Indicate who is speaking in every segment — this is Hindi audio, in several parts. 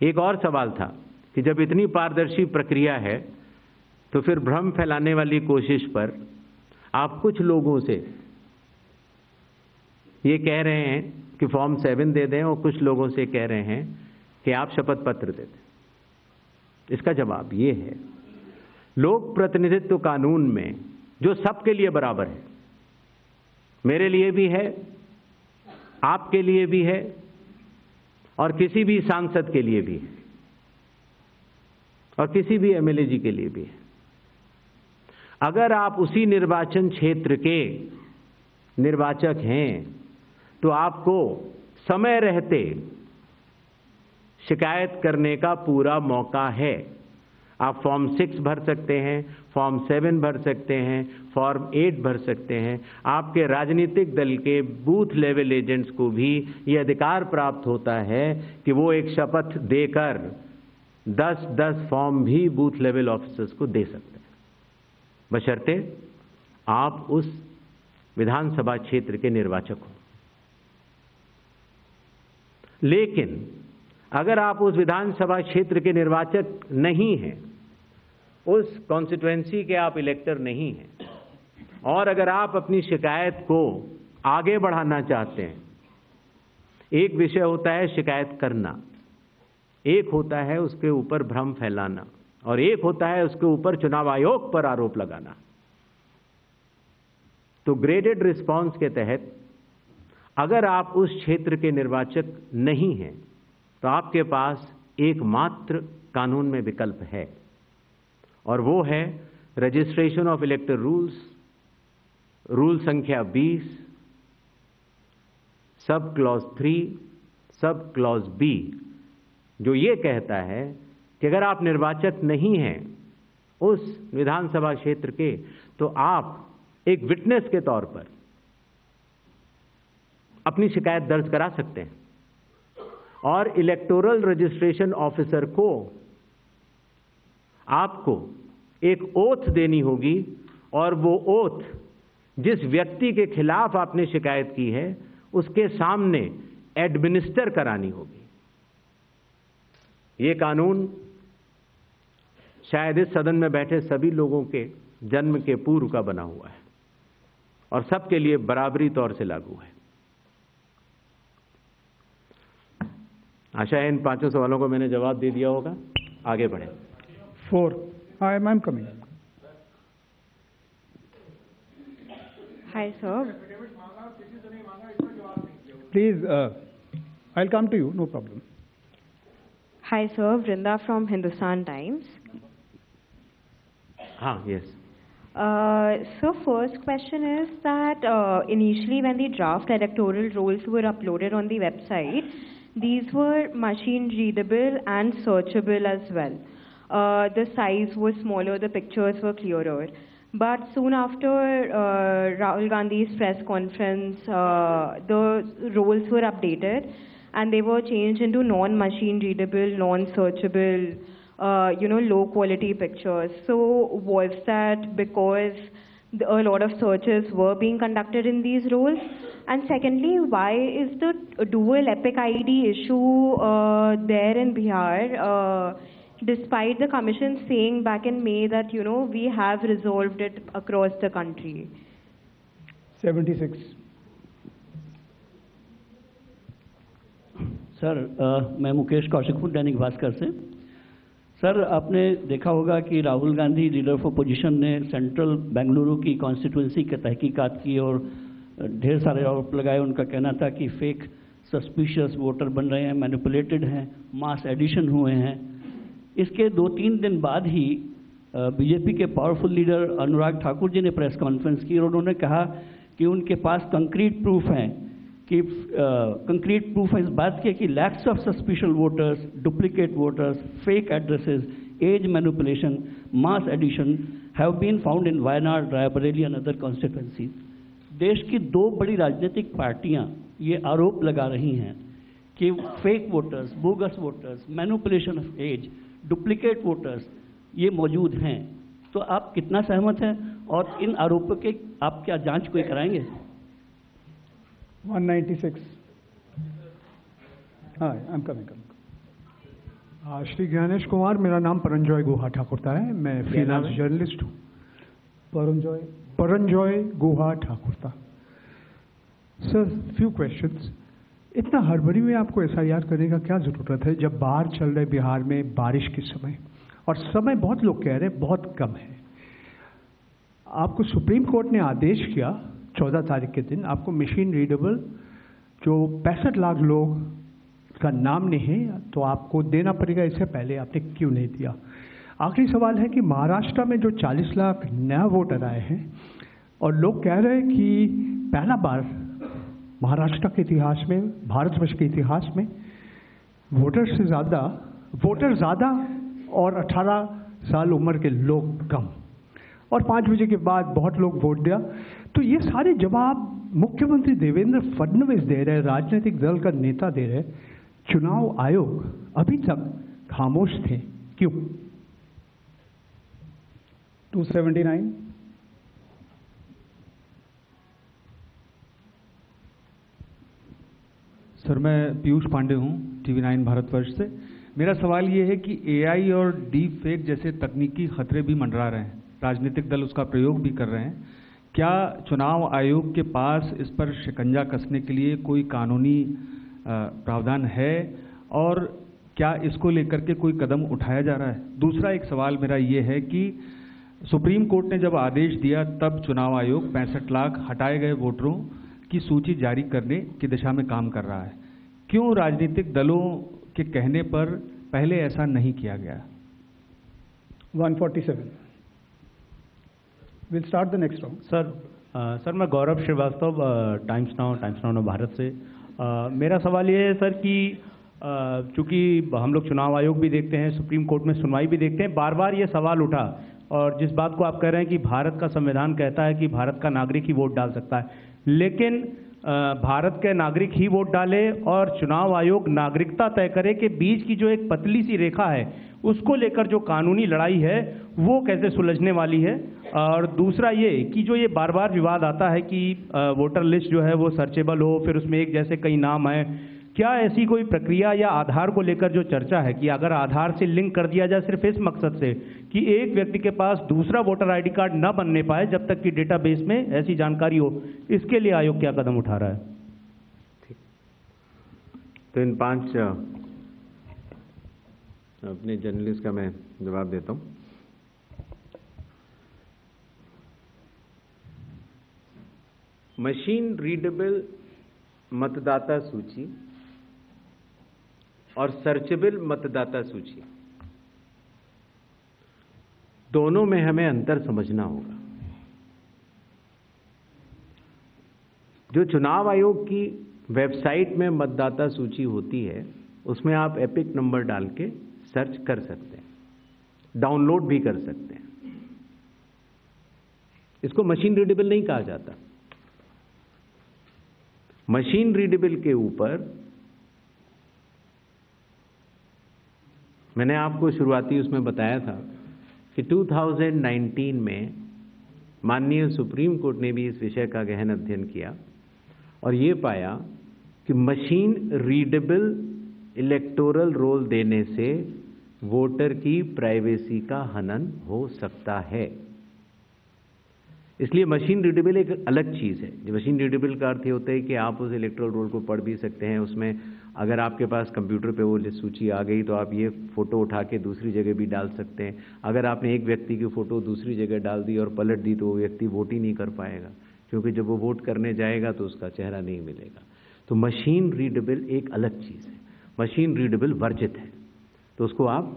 Speaker 1: एक और सवाल था कि जब इतनी पारदर्शी प्रक्रिया है तो फिर भ्रम फैलाने वाली कोशिश पर आप कुछ लोगों से ये कह रहे हैं कि फॉर्म 7 दे दें और कुछ लोगों से कह रहे हैं कि आप शपथ पत्र दे दें। इसका जवाब ये है, लोक प्रतिनिधित्व कानून में जो सबके लिए बराबर है, मेरे लिए भी है, आपके लिए भी है और किसी भी सांसद के लिए भी है और किसी भी एमएलए जी के लिए भी है। अगर आप उसी निर्वाचन क्षेत्र के निर्वाचक हैं तो आपको समय रहते शिकायत करने का पूरा मौका है। आप फॉर्म 6 भर सकते हैं, फॉर्म 7 भर सकते हैं, फॉर्म 8 भर सकते हैं। आपके राजनीतिक दल के बूथ लेवल एजेंट्स को भी ये अधिकार प्राप्त होता है कि वो एक शपथ देकर 10-10 फॉर्म भी बूथ लेवल ऑफिसर्स को दे सकते हैं, बशर्ते आप उस विधानसभा क्षेत्र के निर्वाचक हो। लेकिन अगर आप उस विधानसभा क्षेत्र के निर्वाचक नहीं हैं, उस कॉन्स्टिट्यूएंसी के आप इलेक्टर नहीं हैं, और अगर आप अपनी शिकायत को आगे बढ़ाना चाहते हैं, एक विषय होता है शिकायत करना, एक होता है उसके ऊपर भ्रम फैलाना, और एक होता है उसके ऊपर चुनाव आयोग पर आरोप लगाना। तो ग्रेडेड रिस्पांस के तहत अगर आप उस क्षेत्र के निर्वाचक नहीं हैं तो आपके पास एकमात्र कानून में विकल्प है, और वो है रजिस्ट्रेशन ऑफ इलेक्टर रूल्स, रूल संख्या 20, sub clause 3, sub clause B, जो ये कहता है कि अगर आप निर्वाचक नहीं हैं उस विधानसभा क्षेत्र के, तो आप एक विटनेस के तौर पर अपनी शिकायत दर्ज करा सकते हैं, और इलेक्टोरल रजिस्ट्रेशन ऑफिसर को आपको एक ओथ देनी होगी, और वो ओथ जिस व्यक्ति के खिलाफ आपने शिकायत की है उसके सामने एडमिनिस्टर करानी होगी। ये कानून शायद इस सदन में बैठे सभी लोगों के जन्म के पूर्व का बना हुआ है और सबके लिए बराबरी तौर से लागू है। आशा है इन 5 सवालों को मैंने जवाब दे दिया होगा। आगे बढ़े।
Speaker 2: 4. I'm coming.
Speaker 3: Hi, sir.
Speaker 2: Please, I'll come to you, no problem.
Speaker 3: Hi, sir. Vrinda from Hindustan Times.
Speaker 1: Yes.
Speaker 3: So first question is that initially when the draft electoral rolls were uploaded on the website, these were machine readable and searchable as well. The size was smaller, the pictures were clearer. But soon after Rahul Gandhi's press conference, the rolls were updated and they were changed into non-machine readable, non-searchable, low quality pictures. So was that because a lot of searches were being conducted in these rolls? And secondly, why is the dual epic ID issue there in Bihar, despite the commission saying back in May that, we have resolved it across the country?
Speaker 2: 76.
Speaker 4: Sir, मैं मुकेश कौशिकपुर दैनिक भास्कर से। सर, आपने देखा होगा कि Rahul Gandhi leader of opposition ने सेंट्रल बेंगलुरु की कॉन्स्टिट्यूंसी के तहकीकात की और ढेर सारे आरोप लगाए। उनका कहना था कि फेक सस्पिशियस वोटर बन रहे हैं, मैनिपुलेटेड हैं, मास एडिशन हुए हैं। इसके 2-3 दिन बाद ही बीजेपी के पावरफुल लीडर अनुराग ठाकुर जी ने प्रेस कॉन्फ्रेंस की और उन्होंने कहा कि उनके पास कंक्रीट प्रूफ हैं कि कंक्रीट प्रूफ है इस बात के कि lakhs of suspicious voters, duplicate voters, fake addresses, age manipulation, mass addition have been found in Wayanad, Raebareli and other constituencies. देश की 2 बड़ी राजनीतिक पार्टियां ये आरोप लगा रही हैं कि fake voters, bogus voters, manipulation of age, duplicate voters ये मौजूद हैं। तो आप कितना सहमत हैं और इन आरोपों के आप क्या जांच कोई कराएंगे?
Speaker 2: 196. Hi, I'm coming. Shri Gyanesh Kumar, मेरा नाम परंजॉय गुहा ठाकुरता है, मैं फ्रीलांस जर्नलिस्ट हूँ। Paranjoy Guha Thakurta. Sir, few questions. इतना हड़बड़ी में आपको एसआईआर करने का क्या जरूरत है जब बाहर चल रहे बिहार में बारिश के समय, और समय बहुत लोग कह रहे हैं बहुत कम है। आपको सुप्रीम कोर्ट ने आदेश किया 14 तारीख के दिन, आपको मशीन रीडेबल जो 65 लाख लोग का नाम नहीं है तो आपको देना पड़ेगा, इससे पहले आपने क्यों नहीं दिया? आखिरी सवाल है कि महाराष्ट्र में जो 40 लाख नया वोटर आए हैं और लोग कह रहे हैं कि पहला बार महाराष्ट्र के इतिहास में, भारतवर्ष के इतिहास में वोटर ज़्यादा और 18 साल उम्र के लोग कम, और 5 बजे के बाद बहुत लोग वोट दिया। तो ये सारे जवाब मुख्यमंत्री देवेंद्र फडणवीस दे रहे हैं, राजनीतिक दल का नेता दे रहे हैं, चुनाव आयोग अभी तक खामोश थे, क्यों?
Speaker 5: 279।
Speaker 6: सर, मैं पीयूष पांडे हूँ, TV9 भारतवर्ष से। मेरा सवाल ये है कि AI और डीप फेक जैसे तकनीकी खतरे भी मंडरा रहे हैं, राजनीतिक दल उसका प्रयोग भी कर रहे हैं। क्या चुनाव आयोग के पास इस पर शिकंजा कसने के लिए कोई कानूनी प्रावधान है, और क्या इसको लेकर के कोई कदम उठाया जा रहा है? दूसरा एक सवाल मेरा ये है कि सुप्रीम कोर्ट ने जब आदेश दिया तब चुनाव आयोग 65 लाख हटाए गए वोटरों की सूची जारी करने की दिशा में काम कर रहा है। क्यों राजनीतिक दलों के कहने पर पहले ऐसा नहीं किया गया?
Speaker 5: 147। We'll start the next round.
Speaker 7: Sir मैं गौरव श्रीवास्तव, टाइम्स नाउ भारत से। मेरा सवाल ये है सर कि चूंकि हम लोग चुनाव आयोग भी देखते हैं, सुप्रीम कोर्ट में सुनवाई भी देखते हैं, बार बार ये सवाल उठा, और जिस बात को आप कह रहे हैं कि भारत का संविधान कहता है कि भारत का नागरिक ही वोट डाल सकता है, लेकिन भारत के नागरिक ही वोट डाले और चुनाव आयोग नागरिकता तय करे के बीच की जो एक पतली सी रेखा है, उसको लेकर जो कानूनी लड़ाई है वो कैसे सुलझने वाली है? और दूसरा ये कि जो ये बार बार विवाद आता है कि वोटर लिस्ट जो है वो सर्चेबल हो, फिर उसमें एक जैसे कई नाम है, क्या ऐसी कोई प्रक्रिया या आधार को लेकर जो चर्चा है कि अगर आधार से लिंक कर दिया जाए सिर्फ इस मकसद से कि एक व्यक्ति के पास दूसरा वोटर आईडी कार्ड न बनने पाए जब तक कि डेटाबेस में ऐसी जानकारी हो, इसके लिए आयोग क्या कदम उठा रहा है?
Speaker 1: ठीक, तो इन 5 अपने जर्नलिस्ट का मैं जवाब देता हूं। मशीन रीडेबल मतदाता सूची और सर्चेबल मतदाता सूची, दोनों में हमें अंतर समझना होगा। जो चुनाव आयोग की वेबसाइट में मतदाता सूची होती है, उसमें आप एपिक नंबर डाल के सर्च कर सकते हैं, डाउनलोड भी कर सकते हैं। इसको मशीन रीडेबल नहीं कहा जाता। मशीन रीडेबल के ऊपर मैंने आपको शुरुआती उसमें बताया था कि 2019 में माननीय सुप्रीम कोर्ट ने भी इस विषय का गहन अध्ययन किया और ये पाया कि मशीन रीडेबल इलेक्टोरल रोल देने से वोटर की प्राइवेसी का हनन हो सकता है। इसलिए मशीन रीडेबल एक अलग चीज़ है। जो मशीन रीडेबल का अर्थ ये होता है कि आप उस इलेक्टोरल रोल को पढ़ भी सकते हैं। उसमें अगर आपके पास कंप्यूटर पे वो सूची आ गई तो आप ये फ़ोटो उठा के दूसरी जगह भी डाल सकते हैं। अगर आपने एक व्यक्ति की फ़ोटो दूसरी जगह डाल दी और पलट दी तो वो व्यक्ति वोट ही नहीं कर पाएगा, क्योंकि जब वो वोट करने जाएगा तो उसका चेहरा नहीं मिलेगा। तो मशीन रीडेबल एक अलग चीज़ है, मशीन रीडेबल वर्जित है। तो उसको आप,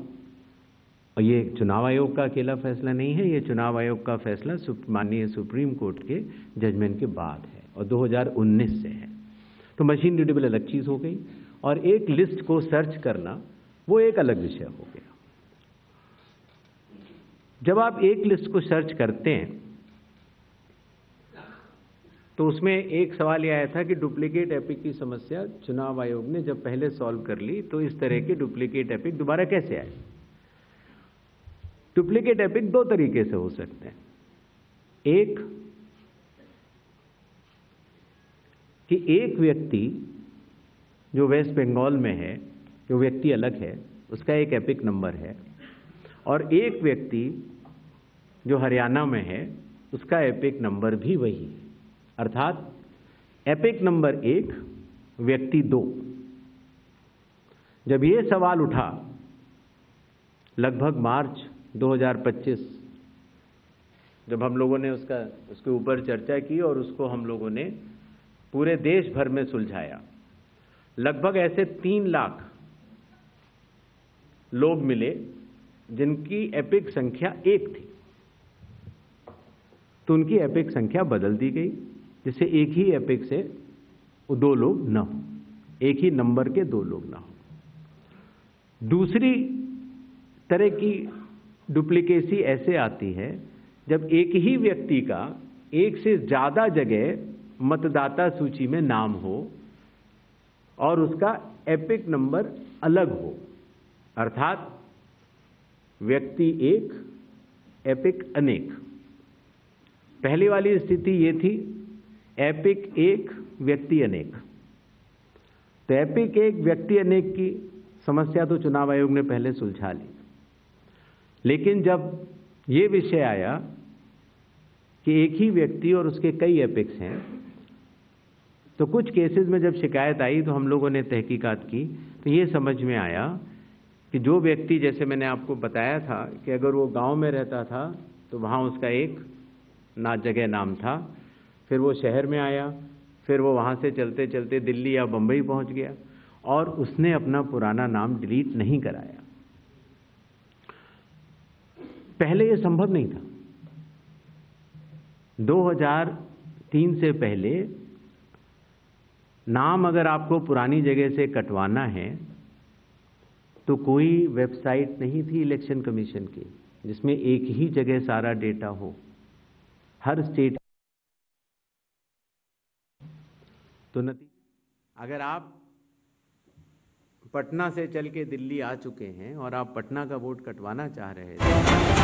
Speaker 1: और ये चुनाव आयोग का अकेला फैसला नहीं है, ये चुनाव आयोग का फैसला माननीय सुप्रीम कोर्ट के जजमेंट के बाद है और 2019 से है। तो मशीन रीडेबल अलग चीज़ हो गई और एक लिस्ट को सर्च करना वो एक अलग विषय हो गया। जब आप एक लिस्ट को सर्च करते हैं तो उसमें एक सवाल यह आया था कि डुप्लीकेट एपिक की समस्या चुनाव आयोग ने जब पहले सॉल्व कर ली तो इस तरह के डुप्लीकेट एपिक दोबारा कैसे आए। डुप्लीकेट एपिक दो तरीके से हो सकते हैं। एक कि एक व्यक्ति जो वेस्ट बंगाल में है, जो व्यक्ति अलग है, उसका एक एपिक नंबर है, और एक व्यक्ति जो हरियाणा में है उसका एपिक नंबर भी वही है। अर्थात एपिक नंबर 1, व्यक्ति 2। जब ये सवाल उठा लगभग मार्च 2025, जब हम लोगों ने उसके ऊपर चर्चा की और उसको हम लोगों ने पूरे देश भर में सुलझाया, लगभग ऐसे 3 लाख लोग मिले जिनकी एपिक संख्या 1 थी, तो उनकी एपिक संख्या बदल दी गई, जिससे एक ही एपिक से 2 लोग न हो, एक ही नंबर के 2 लोग न हो। दूसरी तरह की डुप्लीकेसी ऐसे आती है जब एक ही व्यक्ति का एक से ज्यादा जगह मतदाता सूची में नाम हो और उसका एपिक नंबर अलग हो, अर्थात व्यक्ति 1, एपिक अनेक। पहली वाली स्थिति ये थी एपिक 1, व्यक्ति अनेक। तो एपिक 1, व्यक्ति अनेक की समस्या तो चुनाव आयोग ने पहले सुलझा ली, लेकिन जब ये विषय आया कि एक ही व्यक्ति और उसके कई एपिक्स हैं, तो कुछ केसेस में जब शिकायत आई तो हम लोगों ने तहकीकात की, तो ये समझ में आया कि जो व्यक्ति, जैसे मैंने आपको बताया था कि अगर वो गांव में रहता था तो वहाँ उसका एक जगह नाम था, फिर वो शहर में आया, फिर वो वहाँ से चलते चलते दिल्ली या बम्बई पहुँच गया और उसने अपना पुराना नाम डिलीट नहीं कराया। पहले ये संभव नहीं था। 2003 से पहले नाम अगर आपको पुरानी जगह से कटवाना है तो कोई वेबसाइट नहीं थी इलेक्शन कमीशन की जिसमें एक ही जगह सारा डेटा हो, हर स्टेट। तो अगर आप पटना से चल के दिल्ली आ चुके हैं और आप पटना का वोट कटवाना चाह रहे हैं